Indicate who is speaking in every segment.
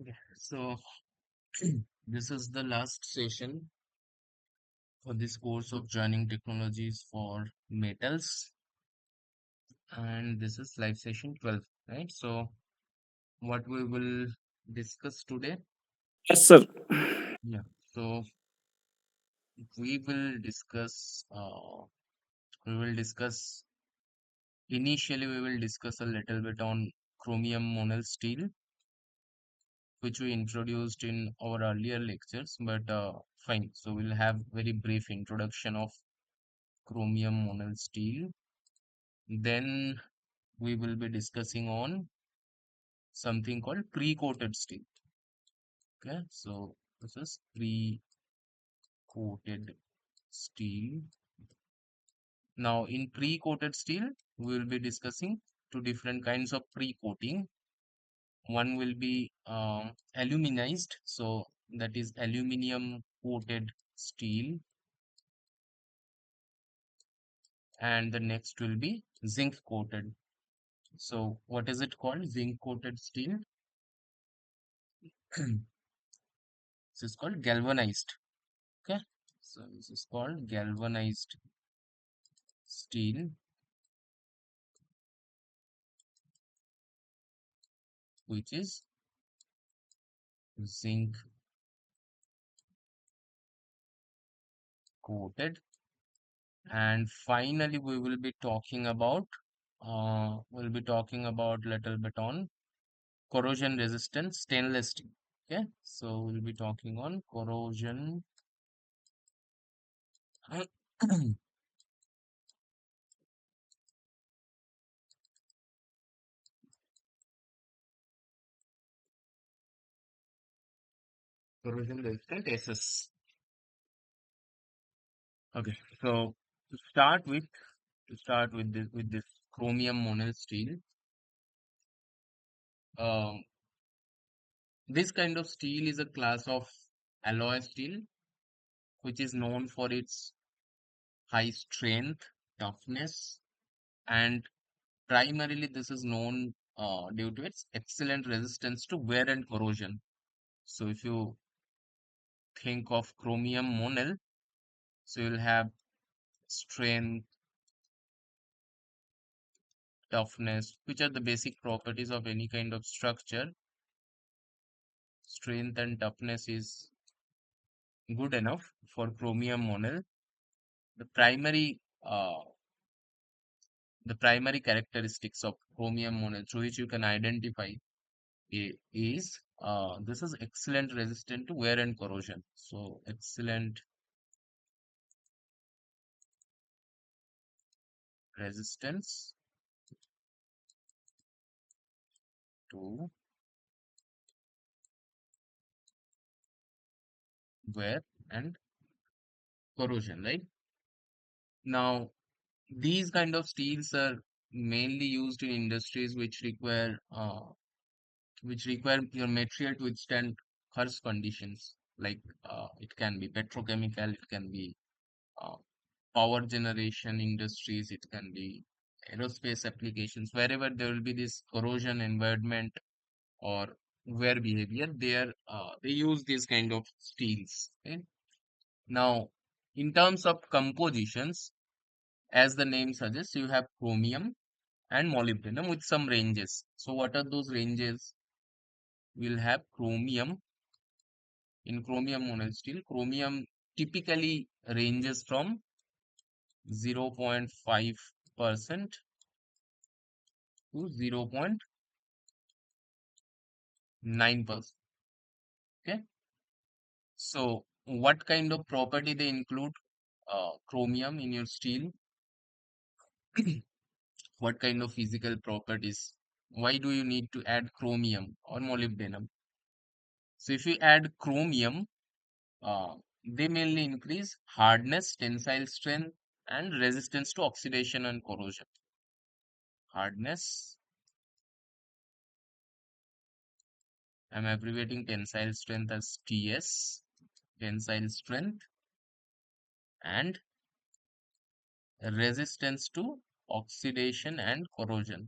Speaker 1: Okay, so this is the last session for this course of joining technologies for metals, and this is live session 12, right? So, what we will discuss today?
Speaker 2: Yes, sir.
Speaker 1: Yeah, so we will discuss, we will discuss, initially, we will discuss a little bit on chromium monel steel, which we introduced in our earlier lectures, but fine. So, we'll have very brief introduction of chromium monel steel. Then we will be discussing on something called pre-coated steel. Okay, so this is pre-coated steel. Now, in pre-coated steel, we will be discussing two different kinds of pre-coating. One will be aluminized, so that is aluminum coated steel, and the next will be zinc coated. So, what is it called? Zinc coated steel. This is called galvanized. Okay, so this is called galvanized steel, which is zinc coated. And finally, we'll be talking about little bit on corrosion resistant stainless steel. Okay, so we'll be talking on corrosion resistant SS. Okay, so to start with, to start with this chromium monel steel, um, this kind of steel is a class of alloy steel which is known for its high strength, toughness, and primarily this is known due to its excellent resistance to wear and corrosion. So if you think of chromium monel, so you'll have strength, toughness, which are the basic properties of any kind of structure. Strength and toughness is good enough for chromium monel. The primary characteristics of chromium monel through which you can identify is this is excellent resistant to wear and corrosion. So excellent resistance to wear and corrosion, right? Now, these kind of steels are mainly used in industries which require your material to withstand harsh conditions. Like it can be petrochemical, it can be uh, power generation industries, it can be aerospace applications. Wherever there will be this corrosion environment or wear behavior, they use these kind of steels. Okay? Now, in terms of compositions, as the name suggests, you have chromium and molybdenum with some ranges. So, what are those ranges? We'll have chromium in chromium monel steel. Chromium typically ranges from 0.5% to 0.9%. Okay. So, what kind of property they include? Chromium in your steel. What kind of physical properties? Why do you need to add chromium or molybdenum? So if you add chromium, uh, they mainly increase hardness, tensile strength, and resistance to oxidation and corrosion. Hardness, I'm abbreviating tensile strength as TS, tensile strength, and resistance to oxidation and corrosion,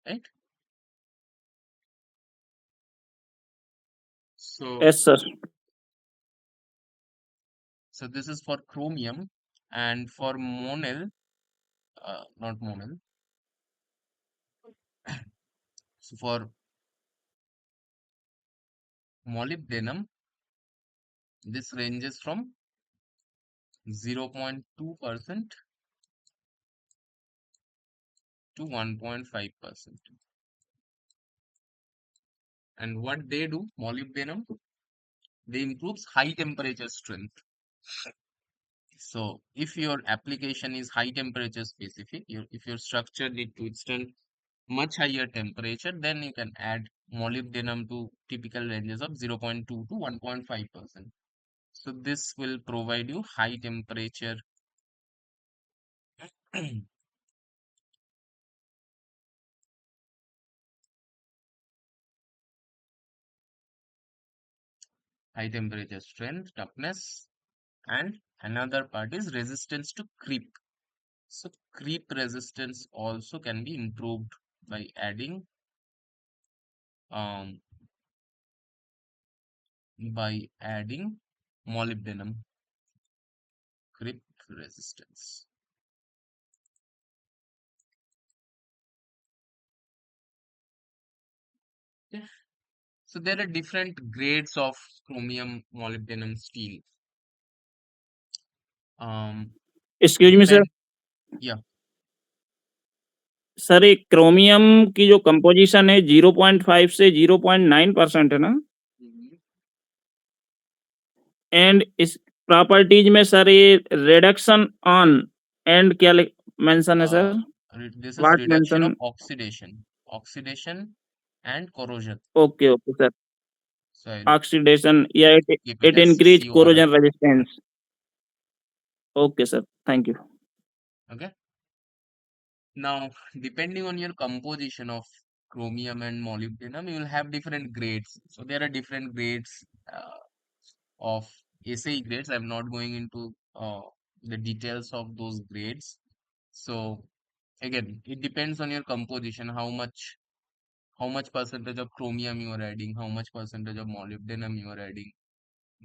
Speaker 1: right? So,
Speaker 2: Yes, sir.
Speaker 1: so this is for chromium, and for monel, not monel. So for molybdenum, this ranges from 0.2% to 1.5%. And what they do, molybdenum, they improves high temperature strength. So if your application is high temperature specific, if your structure need to withstand much higher temperature, then you can add molybdenum to typical ranges of 0.2 to 1.5%. So this will provide you high temperature high temperature strength, toughness, and another part is resistance to creep. So creep resistance also can be improved by adding um, molybdenum creep resistance. Okay. So there are different grades of chromium molybdenum steel. Um,
Speaker 2: excuse me sir.
Speaker 1: depend Yeah.
Speaker 2: Sir एक chromium की जो composition है 0.5 से 0.9% है ना?
Speaker 1: Mhm.
Speaker 2: And इस properties में sir ये रिडक्शन ऑन एंड क्या मेंशन है
Speaker 1: Uh,
Speaker 2: sir?
Speaker 1: this is
Speaker 2: what
Speaker 1: reduction of
Speaker 2: mention?
Speaker 1: oxidation and corrosion.
Speaker 2: Okay, okay sir.
Speaker 1: So I'll
Speaker 2: oxidation या
Speaker 1: keep it
Speaker 2: it
Speaker 1: as
Speaker 2: increase
Speaker 1: CORR.
Speaker 2: Corrosion resistance. Okay sir, thank you.
Speaker 1: Okay. Now, depending on your composition of chromium and molybdenum, you will have different grades. So there are different grades of SAE grades. I'm not going into the details of those grades. So again, it depends on your composition, how much percentage of chromium you are adding, how much percentage of molybdenum you are adding.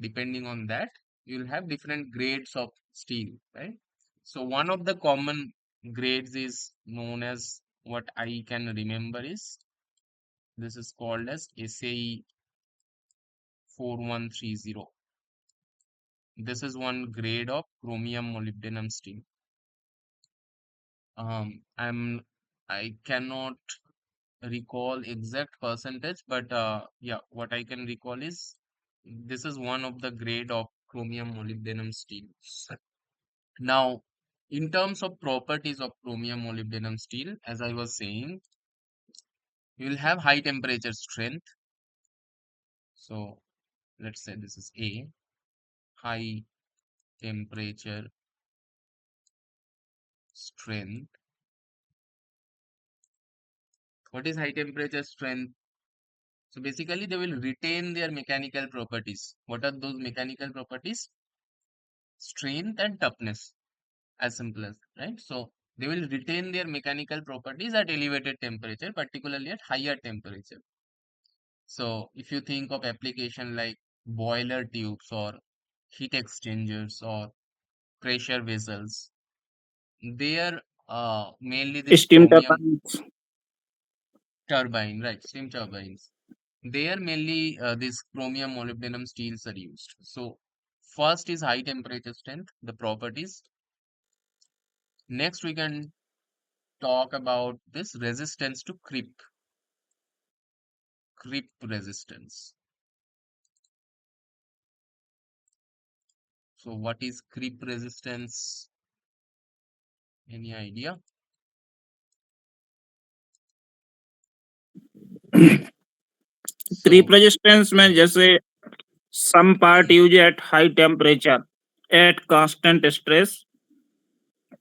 Speaker 1: Depending on that, you'll have different grades of steel, right? So one of the common grades is known as, what I can remember is, this is called as SAE 4130. This is one grade of chromium molybdenum steel. um i'm I cannot recall exact percentage, but yeah, what I can recall is this is one of the grade of chromium molybdenum steel. Now, in terms of properties of chromium molybdenum steel, as I was saying, you will have high temperature strength. So let's say this is A, high temperature strength. What is high temperature strength? So basically, they will retain their mechanical properties. What are those mechanical properties? Strength and toughness, as simple as, right? So they will retain their mechanical properties at elevated temperature, particularly at higher temperature. So if you think of application like boiler tubes or heat exchangers or pressure vessels, they are mainly this
Speaker 2: steam
Speaker 1: chromium
Speaker 2: turbines.
Speaker 1: turbine, right? Steam turbines. They are mainly these chromium molybdenum steels are used. So first is high temperature strength, the properties. Next we can talk about this resistance to creep resistance. So what is creep resistance? Any idea?
Speaker 2: Creep
Speaker 1: So
Speaker 2: resistance में जैसे some part used at high temperature at constant stress,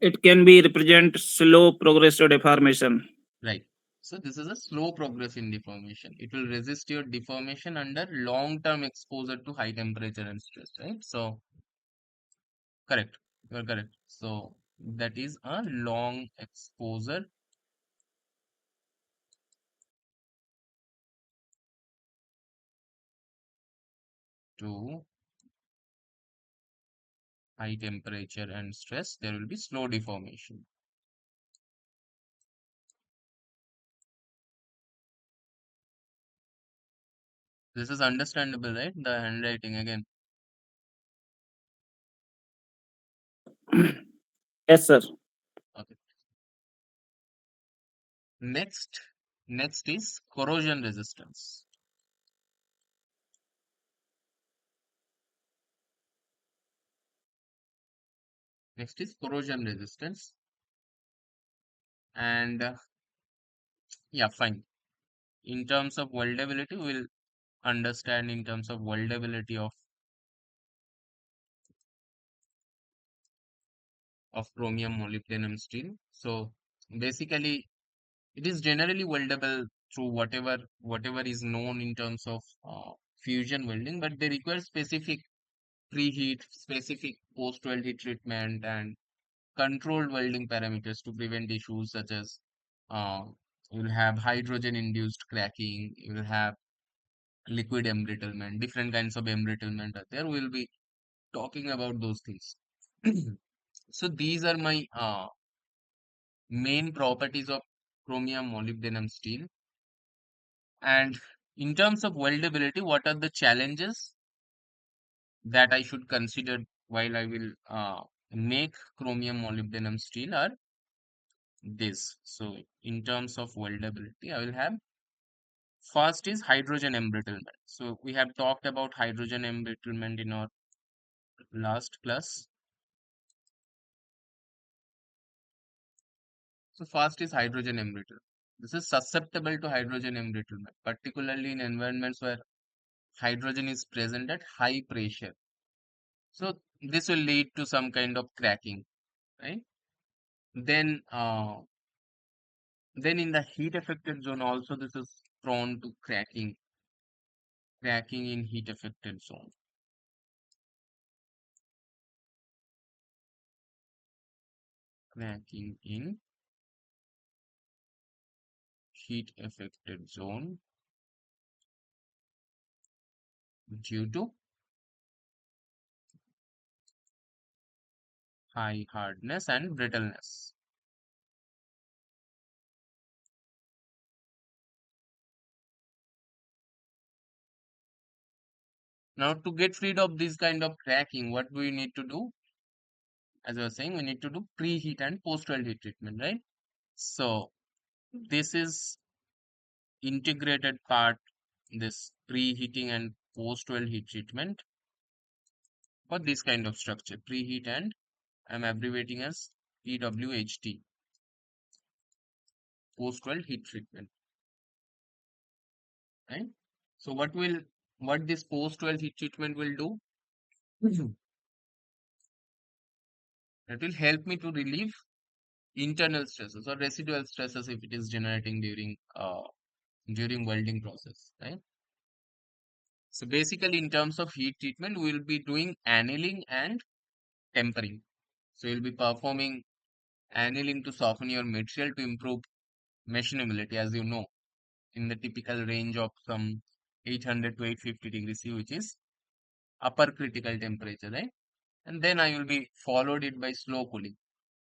Speaker 2: it can be represent slow progressive deformation.
Speaker 1: right. So this is a slow progress in deformation. It will resist your deformation under long-term exposure to high temperature and stress, right? So correct. You're correct. So that is a long exposure to high temperature and stress, there will be slow deformation. This is understandable, right? The handwriting again.
Speaker 2: Yes, sir.
Speaker 1: Okay. Next, next is corrosion resistance. Next is corrosion resistance. And yeah, fine. In terms of weldability, we'll understand in terms of weldability of chromium molybdenum steel. So basically, it is generally weldable through whatever is known in terms of fusion welding, but they require specific preheat, specific post-weld heat treatment, and controlled welding parameters to prevent issues such as uh, you will have hydrogen-induced cracking, you will have liquid embrittlement, different kinds of embrittlement are there. We'll be talking about those things. So these are my main properties of chromium molybdenum steel. And in terms of weldability, what are the challenges that I should consider while I will make chromium molybdenum steel are this. So in terms of weldability, I will have first is hydrogen embrittlement. So we have talked about hydrogen embrittlement in our last class. So first is hydrogen embrittlement. This is susceptible to hydrogen embrittlement, particularly in environments where hydrogen is present at high pressure. So this will lead to some kind of cracking, right? Then, then in the heat affected zone also this is prone to cracking in heat affected zone, cracking in heat affected zone due to high hardness and brittleness. Now to get rid of this kind of cracking, what do we need to do? As I was saying, we need to do preheat and post-weld heat treatment, right? So this is integrated part, this preheating and post-weld heat treatment for this kind of structure, preheat and I'm abbreviating as PWHT, post-weld heat treatment, right? So what this post-weld heat treatment will do? Mhm. It will help me to relieve internal stresses or residual stresses if it is generating during welding process, right? So basically, in terms of heat treatment, we will be doing annealing and tempering. So you'll be performing annealing to soften your material to improve machinability, as you know, in the typical range of some 800 to 850 degrees C, which is upper critical temperature, right? And then I will be followed it by slow cooling.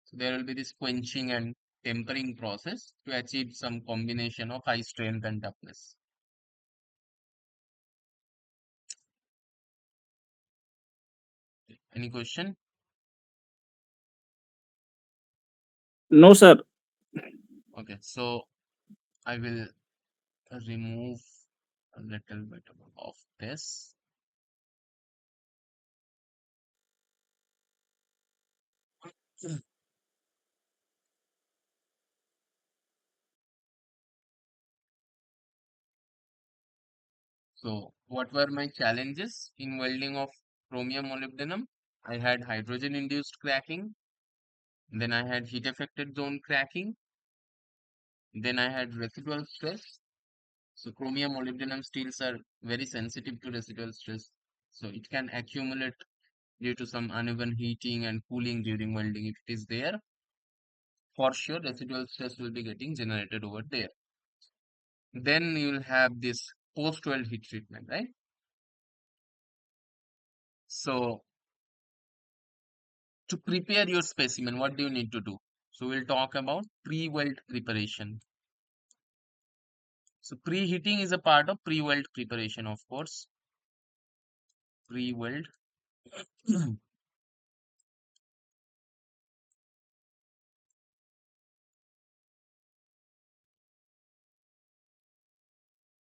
Speaker 1: So there will be this quenching and tempering process to achieve some combination of high strength and toughness. Any question?
Speaker 2: No, sir.
Speaker 1: Okay, so I will remove a little bit of this. So what were my challenges in welding of chromium molybdenum? I had hydrogen induced cracking, then I had heat affected zone cracking, then I had residual stress. So chromium molybdenum steels are very sensitive to residual stress. So it can accumulate due to some uneven heating and cooling during welding. If it is there, for sure residual stress will be getting generated over there. Then you will have this post-weld heat treatment, right? So to prepare your specimen, what do you need to do? So we'll talk about pre-weld preparation. So preheating is a part of pre-weld preparation, of course. Pre-weld.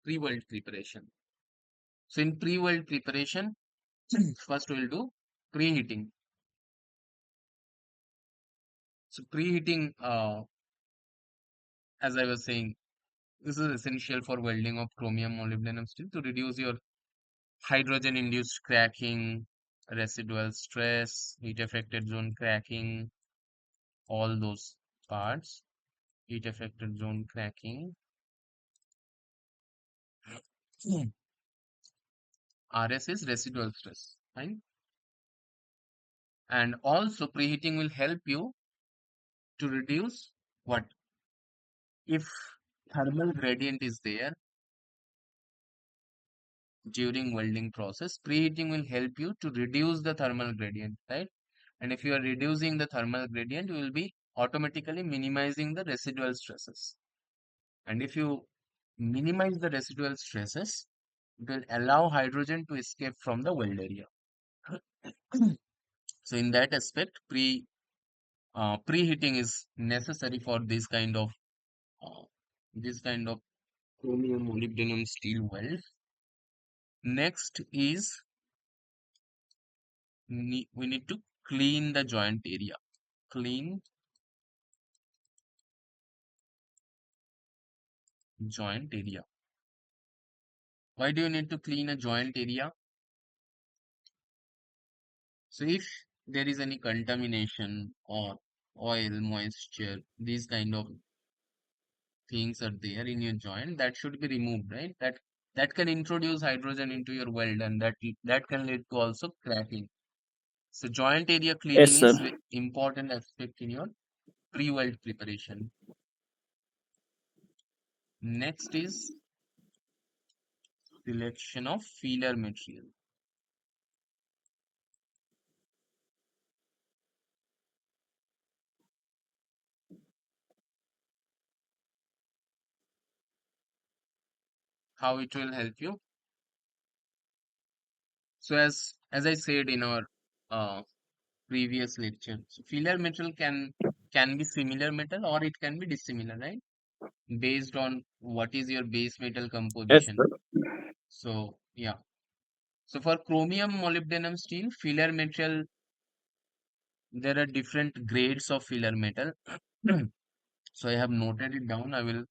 Speaker 1: Pre-weld preparation. So in pre-weld preparation, first we'll do preheating. So preheating, as I was saying, this is essential for welding of chromium molybdenum steel to reduce your hydrogen-induced cracking, residual stress, heat-affected zone cracking, all those parts. Heat-affected zone cracking. Hmm. RS is residual stress, right? And also preheating will help you to reduce what if thermal gradient is there during welding process. Preheating will help you to reduce the thermal gradient, right? And if you are reducing the thermal gradient, you will be automatically minimizing the residual stresses. And if you minimize the residual stresses, it will allow hydrogen to escape from the weld area. So in that aspect, preheating is necessary for uh, this kind of chromium molybdenum steel weld. Next is we need to clean the joint area. Clean joint area. Why do you need to clean a joint area? So if there is any contamination or oil, moisture, these kind of things are there in your joint, that should be removed, right? That can introduce hydrogen into your weld, and that can lead to also cracking. So joint area
Speaker 2: Yes,
Speaker 1: cleaning
Speaker 2: sir.
Speaker 1: is important aspect in your pre-weld preparation. Next is selection of filler material. How it will help you? So as I said in our uh, previous lecture, so filler metal can be similar metal or it can be dissimilar, right? Based on what is your base metal
Speaker 2: Yes,
Speaker 1: composition.
Speaker 2: sir.
Speaker 1: So yeah. So for chromium molybdenum steel, filler metal, there are different grades of filler metal. So I have noted it down. I will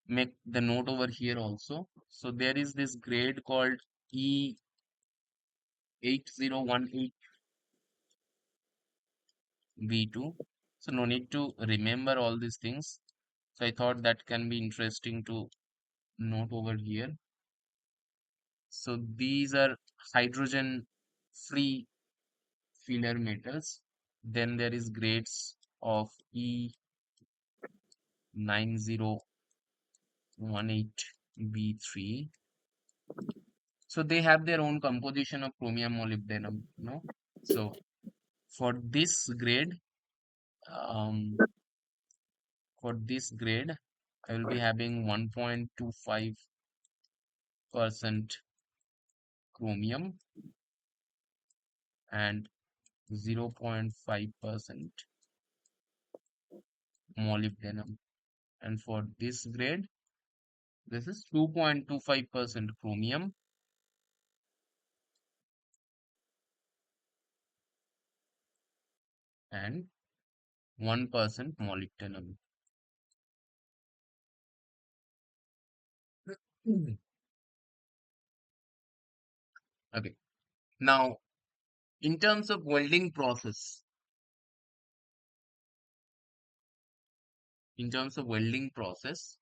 Speaker 1: make the note over here also. So there is this grade called E8018V2. So no need to remember all these things. So I thought that can be interesting to note over here. So these are hydrogen free filler metals. Then there is grades of E9018B3. So they have their own composition of chromium molybdenum, no? So for this grade, um, I will be having 1.25% chromium and 0.5% molybdenum. And for this grade, this is 2.25% chromium and 1% molybdenum. Mhm. Okay. Now, in terms of welding process, in terms of welding process,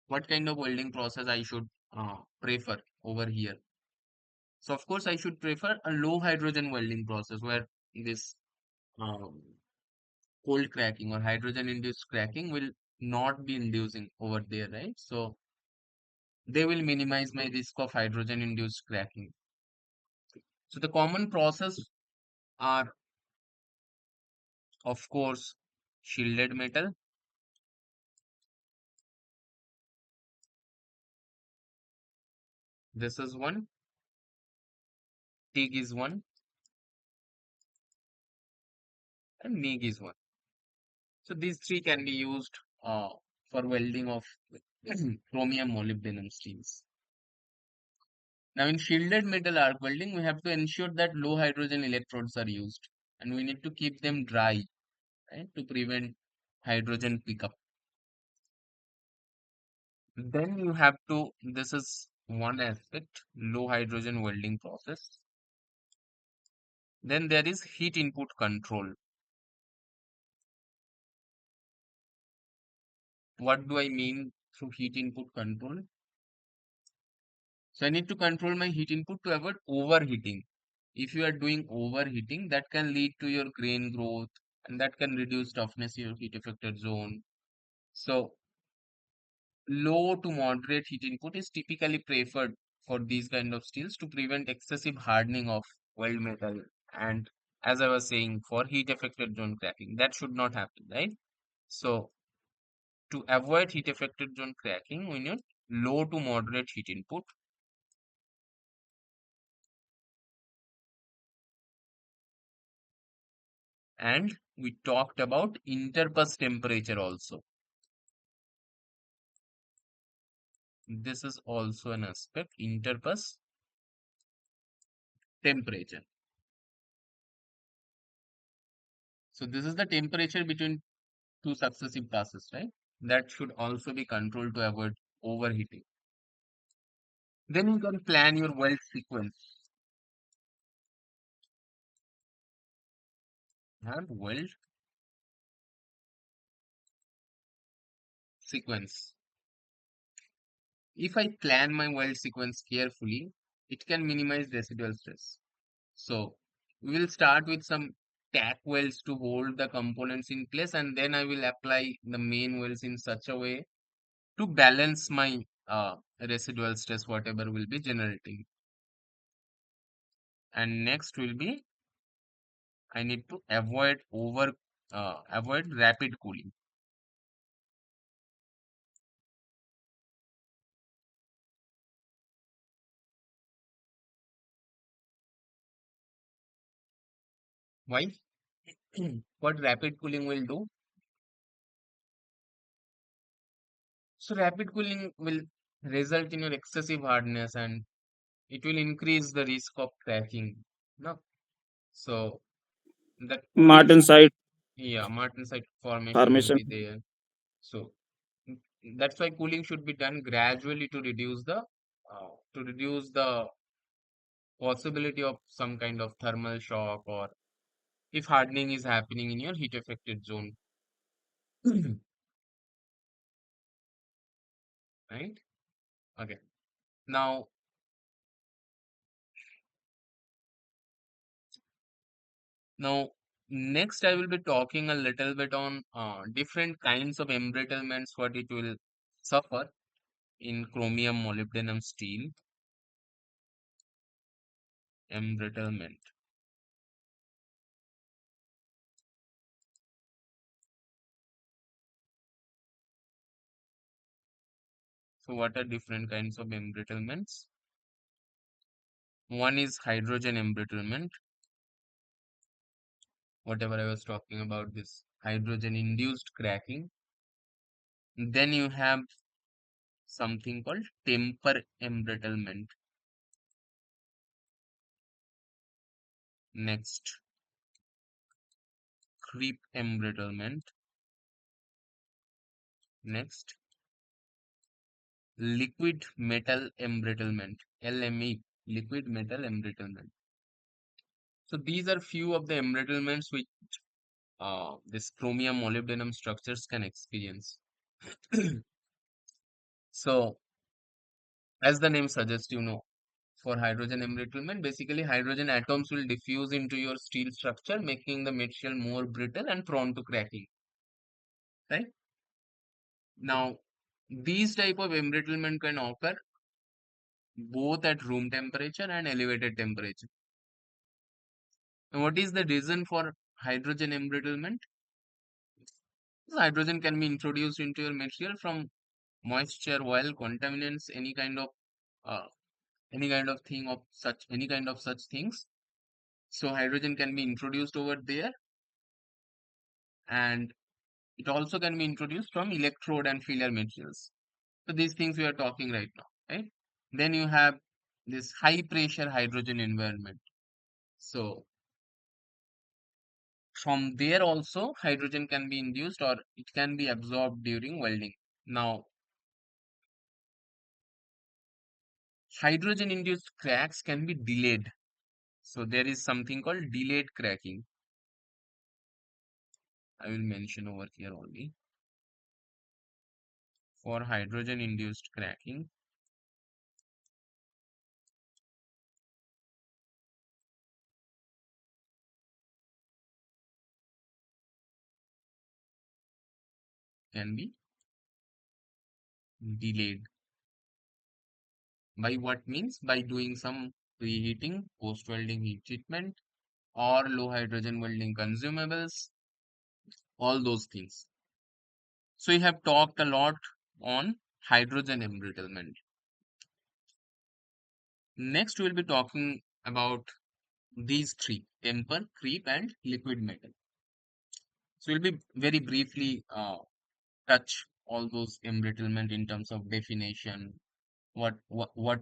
Speaker 1: what kind of welding process I should prefer over here? So, of course, I should prefer a low hydrogen welding process where this um, cold cracking or hydrogen induced cracking will not be inducing over there, right? So, they will minimize my risk of hydrogen induced cracking. So the common process are, of course, shielded metal. This is one. TIG is one, and MIG is one. So these three can be used for welding of chromium molybdenum steels. Now, in shielded metal arc welding, we have to ensure that low hydrogen electrodes are used, and we need to keep them dry, right, to prevent hydrogen pickup. Then you have to, this is one aspect, low hydrogen welding process. Then there is heat input control. What do I mean through heat input control? So I need to control my heat input to avoid overheating. If you are doing overheating, that can lead to your grain growth and that can reduce toughness in your heat affected zone. So low to moderate heat input is typically preferred for these kind of steels to prevent excessive hardening of weld metal. And as I was saying, for heat affected zone cracking, that should not happen, right? So to avoid heat affected zone cracking, we need low to moderate heat input. And we talked about interpass temperature also. This is also an aspect, interpass temperature. So this is the temperature between two successive passes, right? That should also be controlled to avoid overheating. Then you can plan your weld sequence. And weld sequence. If I plan my weld sequence carefully, it can minimize residual stress. So we will start with some tack welds to hold the components in place, and then I will apply the main welds in such a way to balance my residual stress, whatever will be generating. And next will be I need to avoid rapid cooling. Why? What rapid cooling will do? So rapid cooling will result in your excessive hardness and it will increase the risk of cracking. No. So the cooling should,
Speaker 2: Martensite
Speaker 1: yeah, martensite formation will
Speaker 2: formation.
Speaker 1: be there. So mm, that's why cooling should be done gradually to reduce the possibility of some kind of thermal shock or if hardening is happening in your heat affected zone. Right? Okay. Now, now next I will be talking a little bit on different kinds of embrittlements what it will suffer in chromium molybdenum steel embrittlement. So what are different kinds of embrittlements? One is hydrogen embrittlement, whatever I was talking about, this hydrogen induced cracking. Then you have something called temper embrittlement. Next, creep embrittlement. Next, liquid metal embrittlement, LME, liquid metal embrittlement. So these are few of the embrittlements which this chromium molybdenum structures can experience. So as the name suggests, for hydrogen embrittlement, basically hydrogen atoms will diffuse into your steel structure, making the material more brittle and prone to cracking. Right? Now, these type of embrittlement can occur both at room temperature and elevated temperature. And what is the reason for hydrogen embrittlement? Hydrogen can be introduced into your material from moisture, oil, contaminants, uh, any kind of thing of such any kind of such things. So hydrogen can be introduced over there, and it also can be introduced from electrode and filler materials. So these things we are talking right now, right? Then you have this high pressure hydrogen environment. So from there also hydrogen can be induced or it can be absorbed during welding. Now hydrogen induced cracks can be delayed. So there is something called delayed cracking. I will mention over here only. For hydrogen induced cracking can be delayed. By what means? By doing some preheating, post welding heat treatment, or low hydrogen welding consumables, all those things. So we have talked a lot on hydrogen embrittlement. Next, we'll be talking about these three: temper, creep, and liquid metal. So we'll be very briefly touch all those embrittlement in terms of definition. What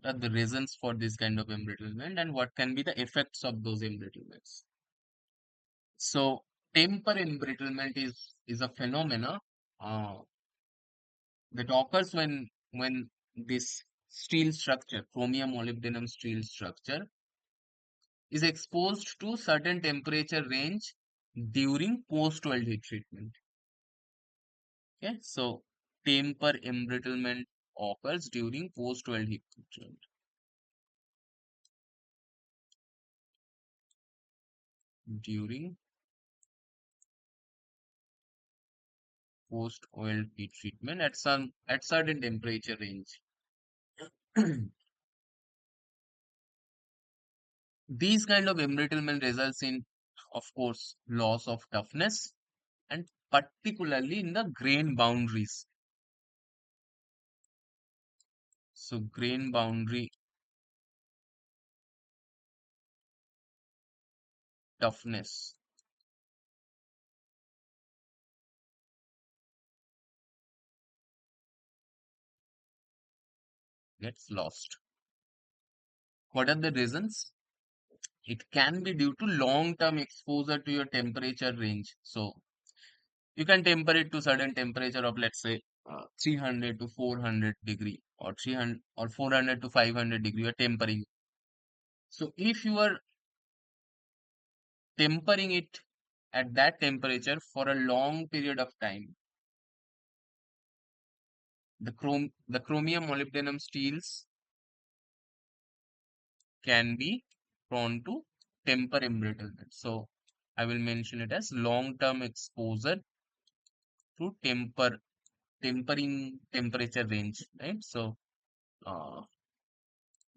Speaker 1: are the reasons for this kind of embrittlement and what can be the effects of those embrittlements? So temper embrittlement is a phenomena uh, that occurs when this steel structure, chromium molybdenum steel structure, is exposed to certain temperature range during post-weld heat treatment. Okay, so temper embrittlement occurs during post-weld heat treatment. During post-weld heat treatment at certain temperature range. These kind of embrittlement results in, of course, loss of toughness and particularly in the grain boundaries. So grain boundary toughness gets lost. What are the reasons? It can be due to long-term exposure to your temperature range. So you can temper it to certain temperature of let's say 300 to 400 degree or 300 or 400 to 500 degree. You're tempering. So if you are tempering it at that temperature for a long period of time, the chromium molybdenum steels can be prone to temper embrittlement. So I will mention it as long-term exposure to tempering temperature range, right? So uh,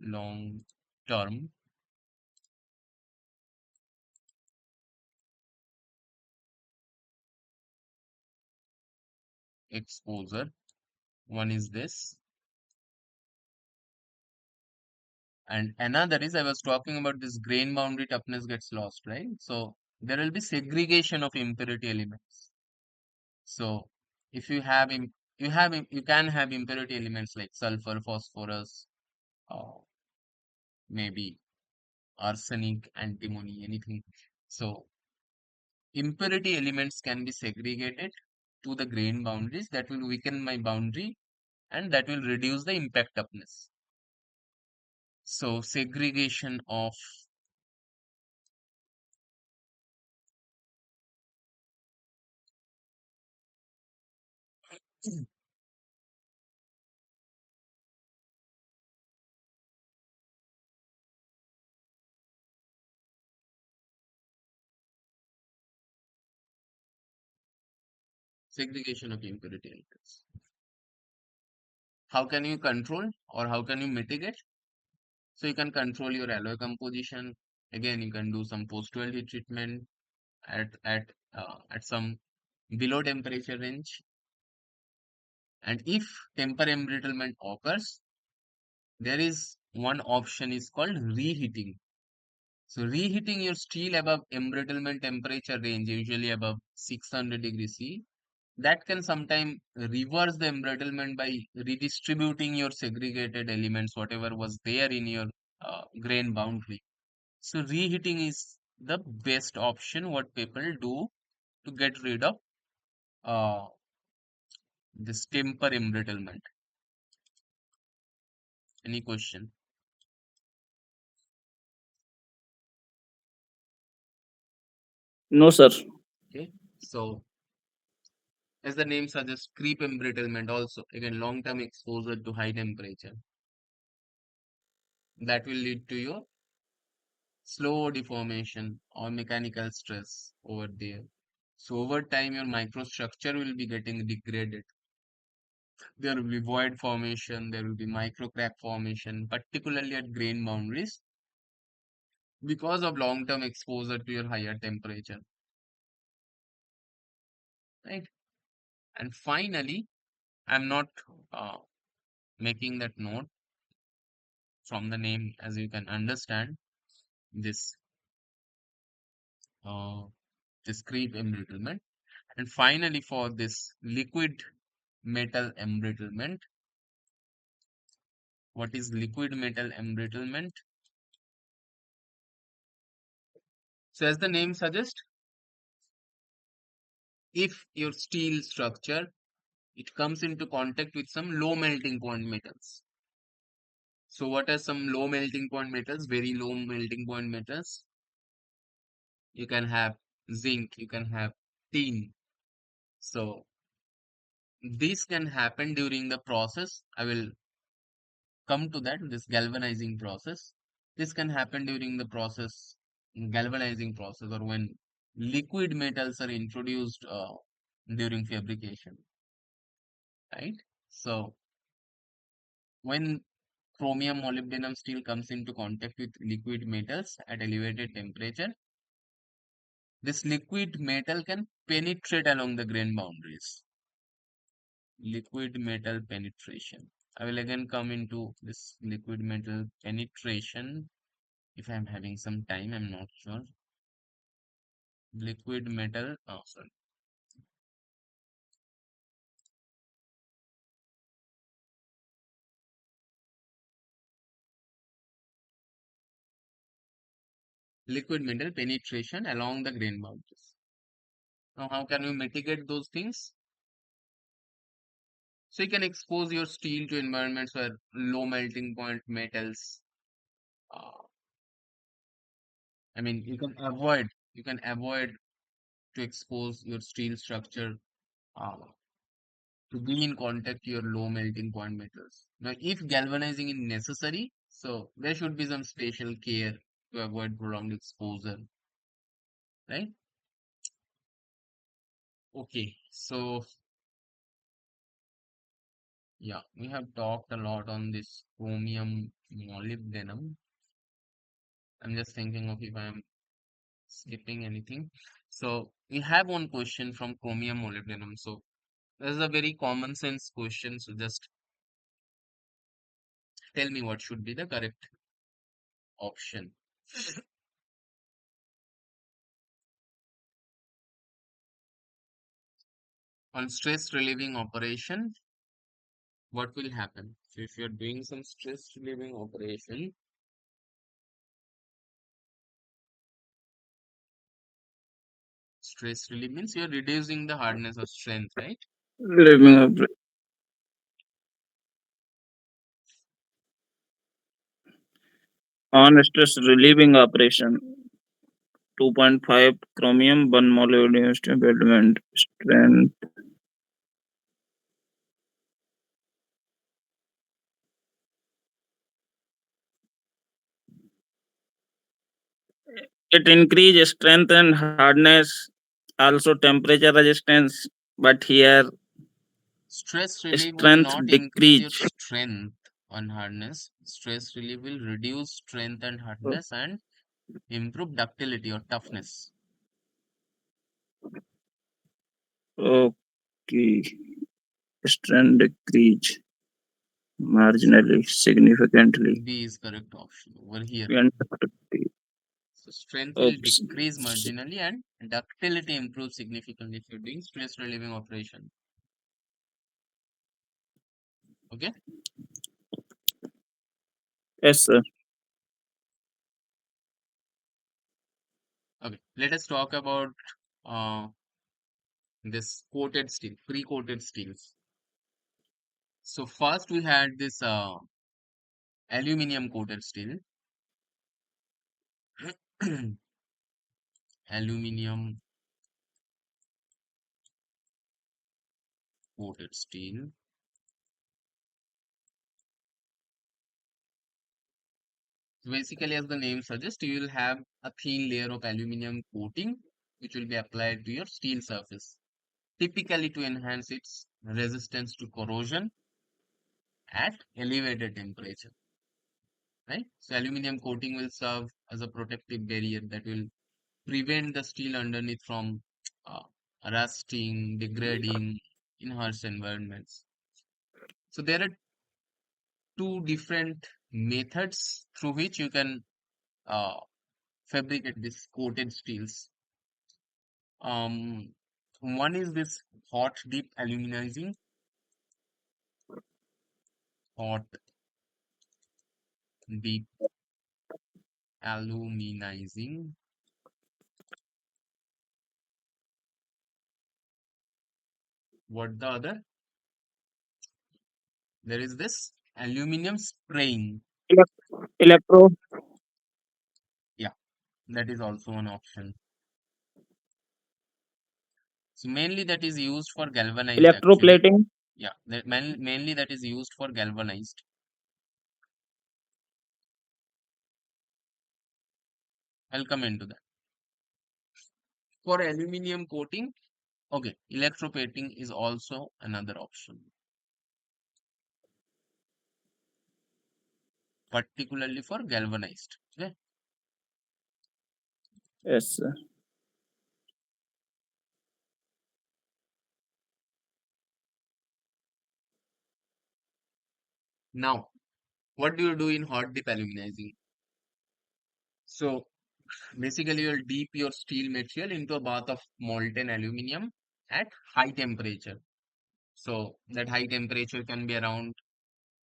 Speaker 1: long-term exposure. One is this, and another is I was talking about this grain boundary toughness gets lost, right? So there will be segregation of impurity elements. So if you have you can have impurity elements like sulfur, phosphorus, maybe arsenic, antimony, anything. So impurity elements can be segregated to the grain boundaries that will weaken my boundary and that will reduce the impact toughness. So segregation of segregation of impurity elements. How can you control or how can you mitigate? So you can control your alloy composition, Again, you can do some post-well heat treatment at some below temperature range. And if temper embrittlement occurs, there is one option is called reheating. So reheating your steel above embrittlement temperature range, usually above 600 degrees C, that can sometimes reverse the embrittlement by redistributing your segregated elements, whatever was there in your grain boundary. So reheating is the best option what people do to get rid of uh, this temper embrittlement. Any question?
Speaker 2: No, sir.
Speaker 1: Okay. So as the name suggests, creep embrittlement also, again, long-term exposure to high temperature. That will lead to your slow deformation or mechanical stress over there. So over time, your microstructure will be getting degraded. There will be void formation, there will be micro crack formation, particularly at grain boundaries because of long-term exposure to your higher temperature, right? And finally, I'm not uh, making that note from the name, as you can understand, this uh, this creep embrittlement. And finally, for this liquid metal embrittlement, what is liquid metal embrittlement? So, as the name suggests, if your steel structure it comes into contact with some low melting point metals. So, what are some low melting point metals? Very low melting point metals. You can have zinc, you can have tin. So, this can happen during the process. I will come to that, this galvanizing process. This can happen during the process, galvanizing process, or when liquid metals are introduced during fabrication, right? So when chromium molybdenum steel comes into contact with liquid metals at elevated temperature, this liquid metal can penetrate along the grain boundaries. Liquid metal penetration. I will again come into this liquid metal penetration if I'm having some time, I'm not sure. Liquid metal, oh, sorry. Liquid metal penetration along the grain boundaries. Now, how can you mitigate those things? So you can expose your steel to environments where low melting point metals. Uh, I mean, you can avoid to expose your steel structure uh, to be in contact to your low melting point metals. Now, if galvanizing is necessary, so there should be some special care to avoid prolonged exposure, right? Okay, so yeah, we have talked a lot on this chromium molybdenum. I'm just thinking of if I'm skipping anything. So we have one question from chromium molybdenum. So this is a very common sense question. So just tell me what should be the correct option. On stress relieving operation, what will happen? So if you're doing some stress relieving operation, stress relief means you're reducing the hardness or strength, right?
Speaker 2: Relieving on stress relieving operation. 2.5 chromium, 1 molybdenum element strength. It increase strength and hardness, also temperature resistance. But here
Speaker 1: Stress relief will
Speaker 2: strength
Speaker 1: not increase your
Speaker 2: decrease.
Speaker 1: strength on hardness. Stress relief will reduce strength and hardness and Improve ductility or toughness.
Speaker 2: Okay. Strand decrease marginally, significantly.
Speaker 1: B is correct option over here.
Speaker 2: And
Speaker 1: So strength will
Speaker 2: oops.
Speaker 1: decrease marginally and ductility improves significantly if you're doing stress relieving operation. Okay.
Speaker 2: Yes, sir.
Speaker 1: Okay. Let us talk about uh, this coated steel, pre-coated steels. So first we had this aluminum coated steel. Aluminum coated steel. So basically, as the name suggests, you will have a thin layer of aluminum coating which will be applied to your steel surface, typically to enhance its resistance to corrosion at elevated temperature. Right? So aluminum coating will serve as a protective barrier that will prevent the steel underneath from uh, rusting, degrading in harsh environments. So there are two different methods through which you can uh, fabricate these coated steels. One is this hot dip aluminizing, hot dip aluminizing. What the other? There is this aluminum spraying.
Speaker 2: Electro
Speaker 1: Yeah, that is also an option. So mainly that is used for galvanized actually.
Speaker 2: electroplating.
Speaker 1: Yeah, mainly that is used for galvanized. I'll come into that. For aluminum coating, okay, electroplating is also another option, particularly for galvanized. Okay.
Speaker 2: Yes, sir.
Speaker 1: Now, what do you do in hot dip aluminizing? So basically, you'll dip your steel material into a bath of molten aluminum at high temperature. So that high temperature can be around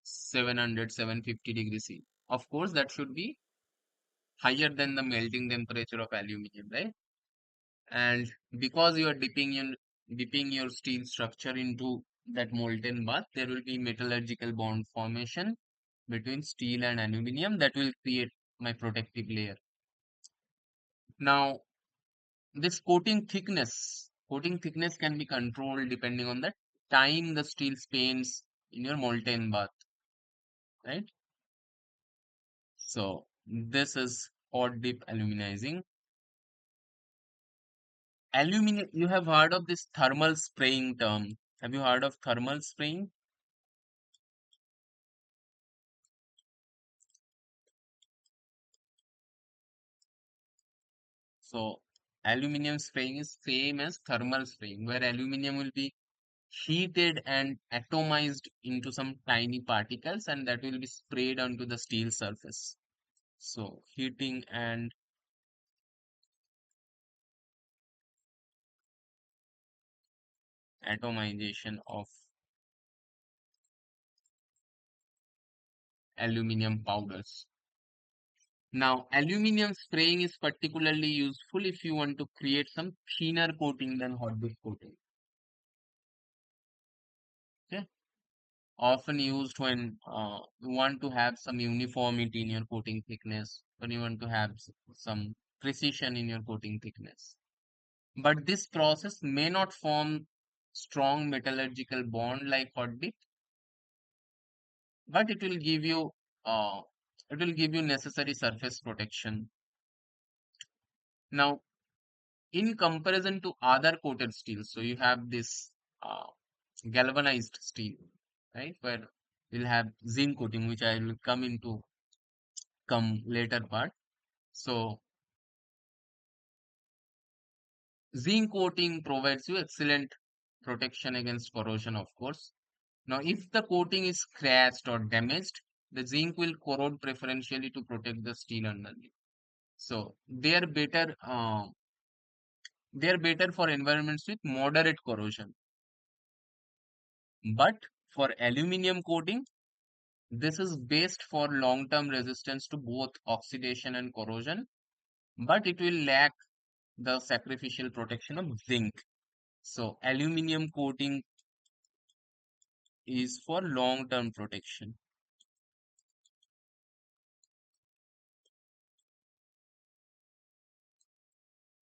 Speaker 1: 700, 750 degrees C. Of course, that should be higher than the melting temperature of aluminum, right? And because you are dipping your steel structure into that molten bath, there will be metallurgical bond formation between steel and aluminum that will create my protective layer. Now, this coating thickness can be controlled depending on the time the steel spends in your molten bath, right? So this is hot dip aluminizing. Aluminum, you have heard of this thermal spraying term. Have you heard of thermal spraying? So aluminum spraying is same as thermal spraying, where aluminum will be heated and atomized into some tiny particles and that will be sprayed onto the steel surface. So heating and atomization of aluminum powders. Now, aluminum spraying is particularly useful if you want to create some thinner coating than hot dip coating. Okay? Often used when you want to have some uniformity in your coating thickness, when you want to have some precision in your coating thickness. But this process may not form strong metallurgical bond like hot dip, but uh, it will give you necessary surface protection. Now, in comparison to other coated steels, so you have this uh, galvanized steel, right? Where we'll have zinc coating, which I will come later part. So Zinc coating provides you excellent protection against corrosion, of course. Now, if the coating is scratched or damaged, the zinc will corrode preferentially to protect the steel underneath. So they are better for environments with moderate corrosion. But for aluminium coating, this is best for long-term resistance to both oxidation and corrosion, but it will lack the sacrificial protection of zinc. So aluminium coating is for long-term protection.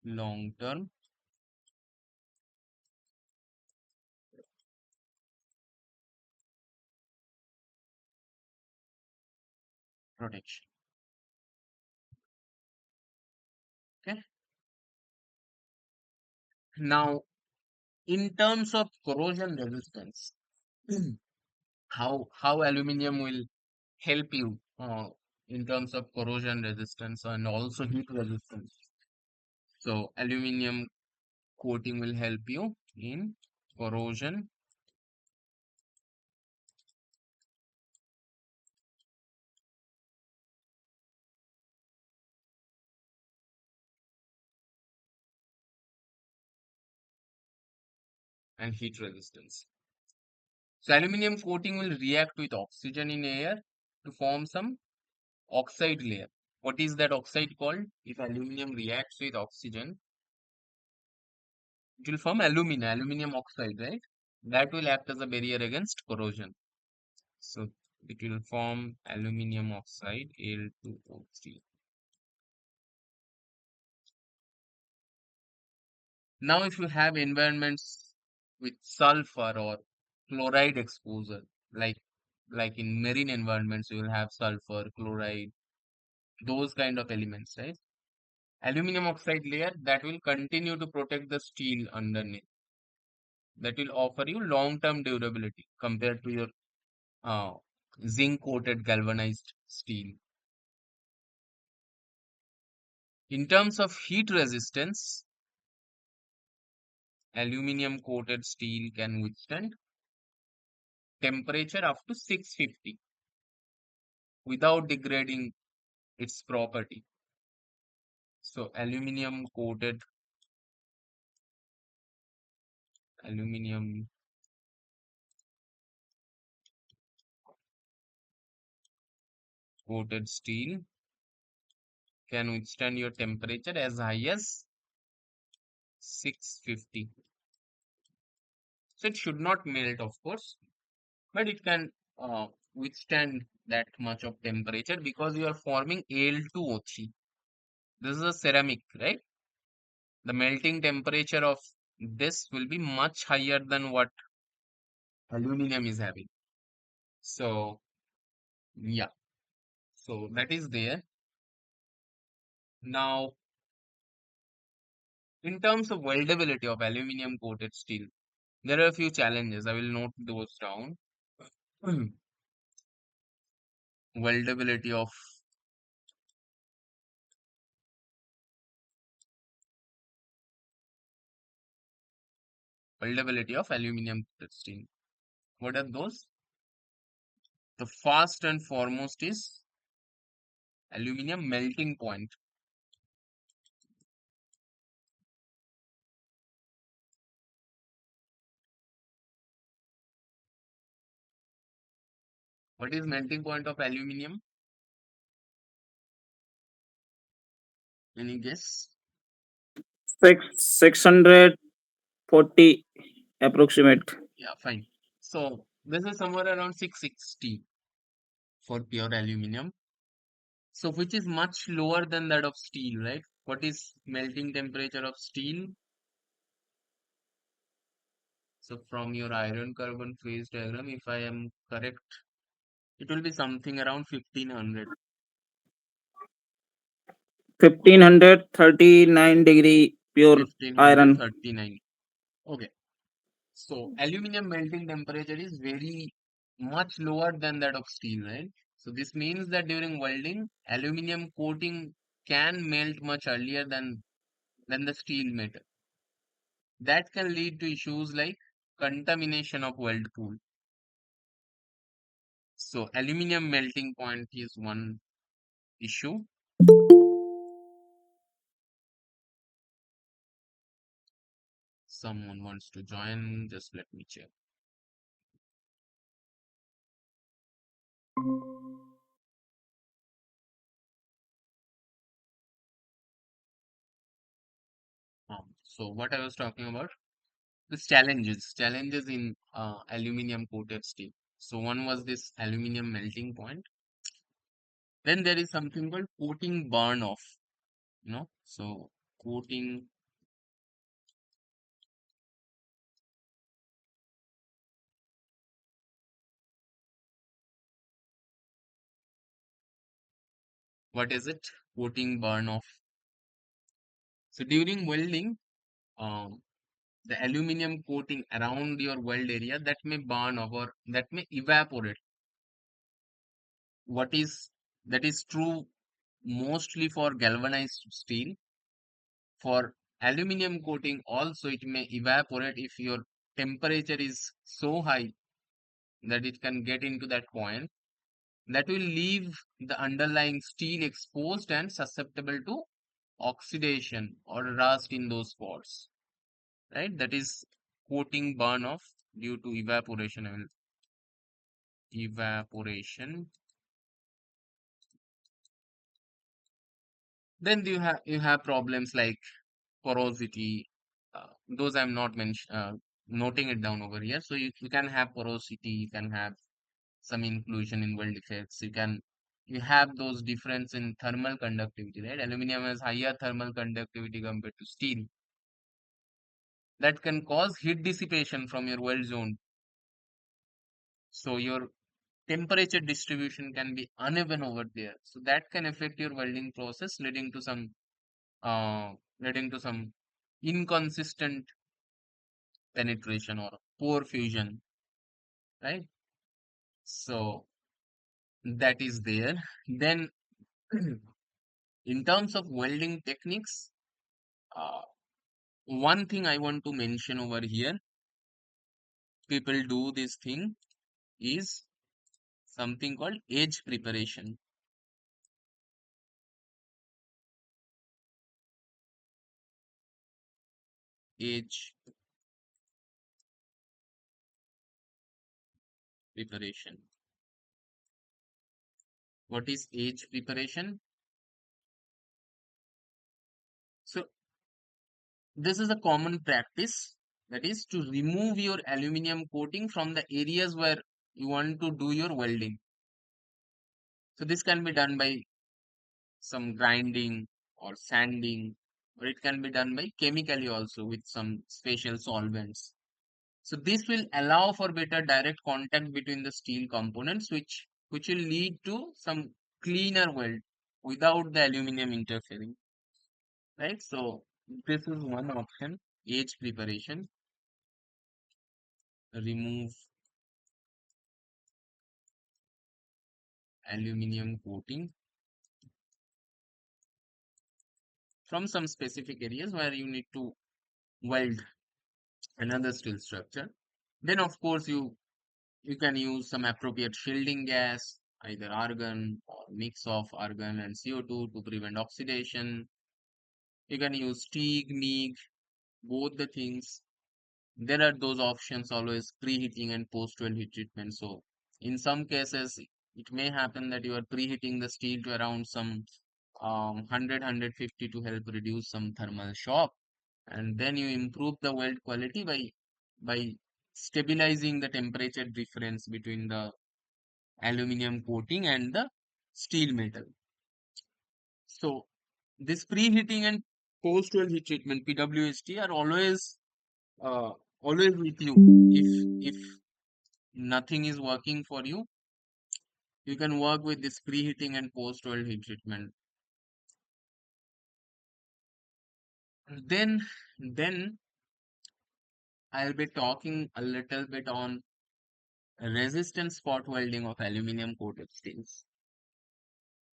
Speaker 1: Long-term protection. Okay. Now, in terms of corrosion resistance, how aluminium will help you in terms of corrosion resistance and also heat resistance. So aluminium coating will help you in corrosion and heat resistance. So aluminum coating will react with oxygen in air to form some oxide layer. What is that oxide called? If aluminum reacts with oxygen, it will form aluminum oxide, right? That will act as a barrier against corrosion. So it will form aluminum oxide, Al2O3. Now, if you have environments with sulfur or chloride exposure, like like in marine environments, you will have sulfur, chloride, those kind of elements, right? Aluminum oxide layer that will continue to protect the steel underneath. That will offer you long-term durability compared to your uh, zinc-coated galvanized steel. In terms of heat resistance, aluminum-coated steel can withstand temperature up to 650 without degrading its property. So aluminum coated steel can withstand your temperature as high as 650. So it should not melt, of course, but it can withstand that much of temperature because you are forming Al2O3. This is a ceramic, right? The melting temperature of this will be much higher than what aluminum is having. So, yeah, so that is there. Now, in terms of weldability of aluminum coated steel, there are a few challenges. I will note those down. Weldability of aluminum coated steel. What are those? The first and foremost is aluminum melting point. What is melting point of aluminum? Any guess?
Speaker 2: 640 approximate.
Speaker 1: Yeah, fine. So this is somewhere around 660 for pure aluminum. So which is much lower than that of steel, right? What is melting temperature of steel? So from your iron carbon phase diagram, if I am correct, it will be something around 1500.
Speaker 2: 1539 degree pure iron.
Speaker 1: 1539. Okay. So aluminum melting temperature is very much lower than that of steel, right? So this means that during welding, aluminum coating can melt much earlier than the steel metal. that can lead to issues like contamination of weld pool. So aluminum melting point is one issue. Someone wants to join, just let me check. So what I was talking about, this challenges in aluminum coated steel. So one was this aluminum melting point. Then there is something called coating burn off, So coating, what is it? Coating burn off. So during welding, um, the aluminum coating around your weld area that may burn off or that may evaporate. What is that is true mostly for galvanized steel. For aluminum coating also it may evaporate if your temperature is so high that it can get into that point, that will leave the underlying steel exposed and susceptible to oxidation or rust in those spots, right? That is coating burn off due to evaporation. Then you have problems like porosity. Those I'm not noting it down over here. So you can have porosity, you can have some inclusion in weld defects. You have those difference in thermal conductivity, right? Aluminum has higher thermal conductivity compared to steel. That can cause heat dissipation from your weld zone. So your temperature distribution can be uneven over there. So that can affect your welding process, leading to some inconsistent penetration or poor fusion, right? So that is there. Then in terms of welding techniques, uh, one thing I want to mention over here, people do this thing is something called edge preparation. Edge preparation. What is edge preparation? So this is a common practice, that is to remove your aluminum coating from the areas where you want to do your welding. So this can be done by some grinding or sanding, or it can be done by chemically also with some special solvents. So this will allow for better direct contact between the steel components, which will lead to some cleaner weld without the aluminum interfering, right? So this is one option, edge preparation, remove aluminum coating from some specific areas where you need to weld another steel structure. Then of course you can use some appropriate shielding gas, either argon or mix of argon and CO2 to prevent oxidation. You can use TIG, MIG, both the things. There are those options always, preheating and post-weld heat treatment. So in some cases, it may happen that you are preheating the steel to around some 100, to help reduce some thermal shock. And then you improve the weld quality by stabilizing the temperature difference between the aluminum coating and the steel metal. So this preheating and post-weld heat treatment (PWHT) are uh, always with you. If nothing is working for you, you can work with this preheating and post-weld heat treatment. Then I'll be talking a little bit on resistance spot welding of aluminum coated steels.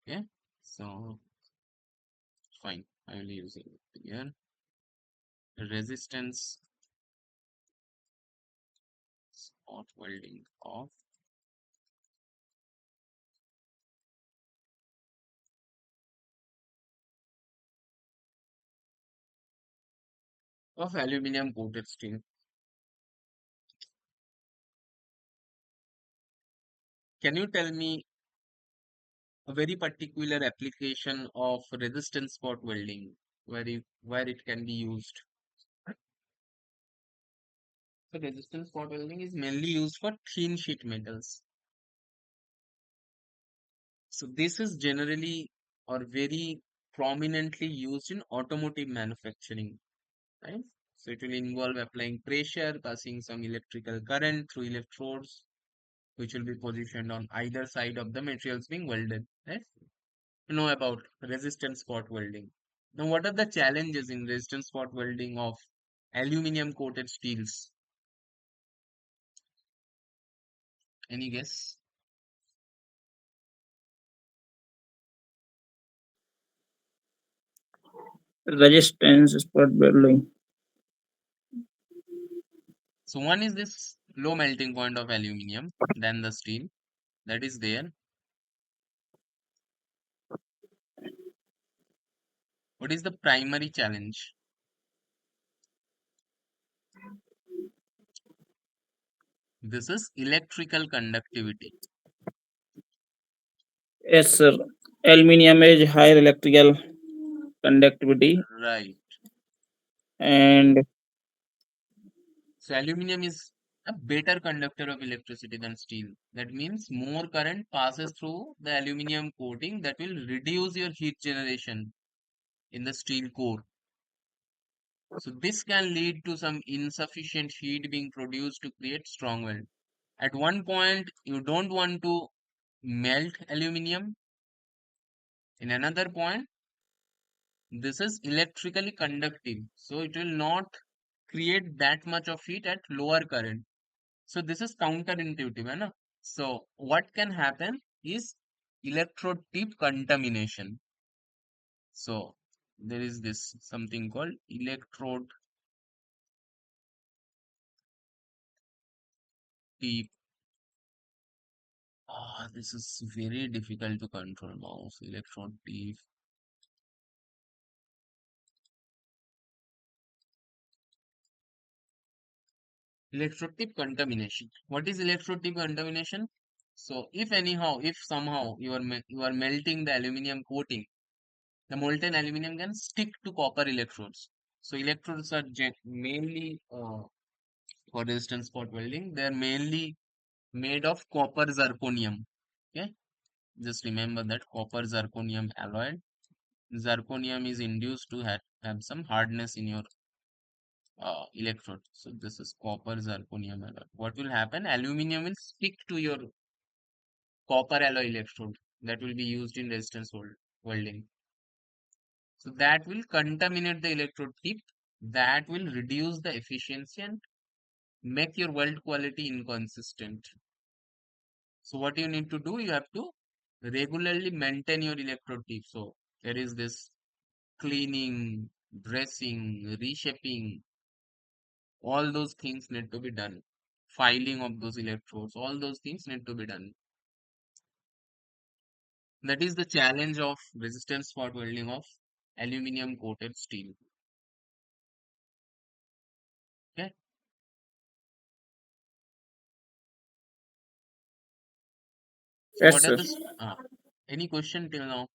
Speaker 1: Okay, so fine. I will use it here. Resistance spot welding of aluminum coated steel. Can you tell me a very particular application of resistance spot welding where it can be used? So resistance spot welding is mainly used for thin sheet metals. So this is generally or very prominently used in automotive manufacturing, right? So it will involve applying pressure, passing some electrical current through electrodes, which will be positioned on either side of the materials being welded, right? You know about resistance spot welding. Now, what are the challenges in resistance spot welding of aluminum coated steels? Any guess?
Speaker 2: Resistance spot welding.
Speaker 1: So one is this low melting point of aluminum than the steel that is there. What is the primary challenge? This is electrical conductivity.
Speaker 2: Yes, sir. Aluminium has higher electrical conductivity
Speaker 1: Right.
Speaker 2: and
Speaker 1: So aluminum is a better conductor of electricity than steel. That means more current passes through the aluminum coating that will reduce your heat generation in the steel core. So this can lead to some insufficient heat being produced to create strong weld. At one point, you don't want to melt aluminum. In another point, this is electrically conductive. So it will not create that much of heat at lower current. So this is counterintuitive, है ना? So what can happen is electrode tip contamination. So there is this something called electrode tip. This is very difficult to control now. So electrode tip. Electrode tip contamination. What is electrode tip contamination? So if anyhow, if somehow you are melting the aluminum coating, the molten aluminum can stick to copper electrodes. So electrodes are mainly for resistance spot welding, they are mainly made of copper zirconium. Okay, just remember that copper zirconium alloy. Zirconium is induced to have some hardness in your electrode. So this is copper zirconium alloy. What will happen? Aluminum will stick to your copper alloy electrode that will be used in resistance welding. So that will contaminate the electrode tip. That will reduce the efficiency and make your weld quality inconsistent. So what you need to do, you have to regularly maintain your electrode tip. So there is this cleaning, dressing, reshaping, all those things need to be done. Filing of those electrodes, all those things need to be done. That is the challenge of resistance spot welding of aluminum coated steel. Okay. So
Speaker 2: yes,
Speaker 1: what are
Speaker 2: sir.
Speaker 1: the any question till now?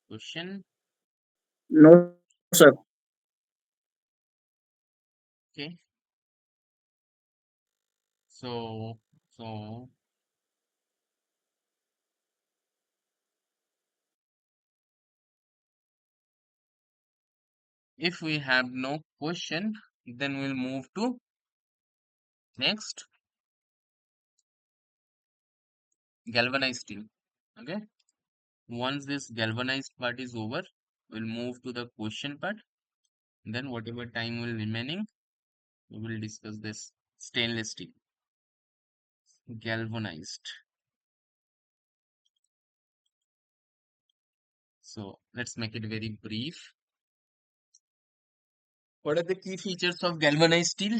Speaker 1: Question.
Speaker 2: No, sir.
Speaker 1: Okay. So if we have no question, then we'll move to next galvanized steel. Okay. Once this galvanized part is over, we'll move to the question part. Then whatever time will remaining, we will discuss this stainless steel, galvanized. So let's make it very brief. What are the key features of galvanized steel?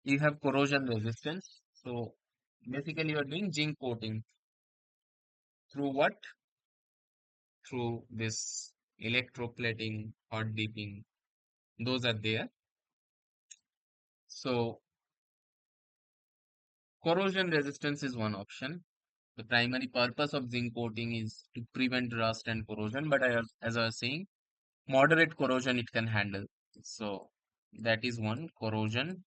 Speaker 1: You have corrosion resistance. So basically you are doing zinc coating through what? Through this electroplating, hot dipping. Those are there. So corrosion resistance is one option. The primary purpose of zinc coating is to prevent rust and corrosion, but as I was saying, moderate corrosion it can handle. So that is one corrosion.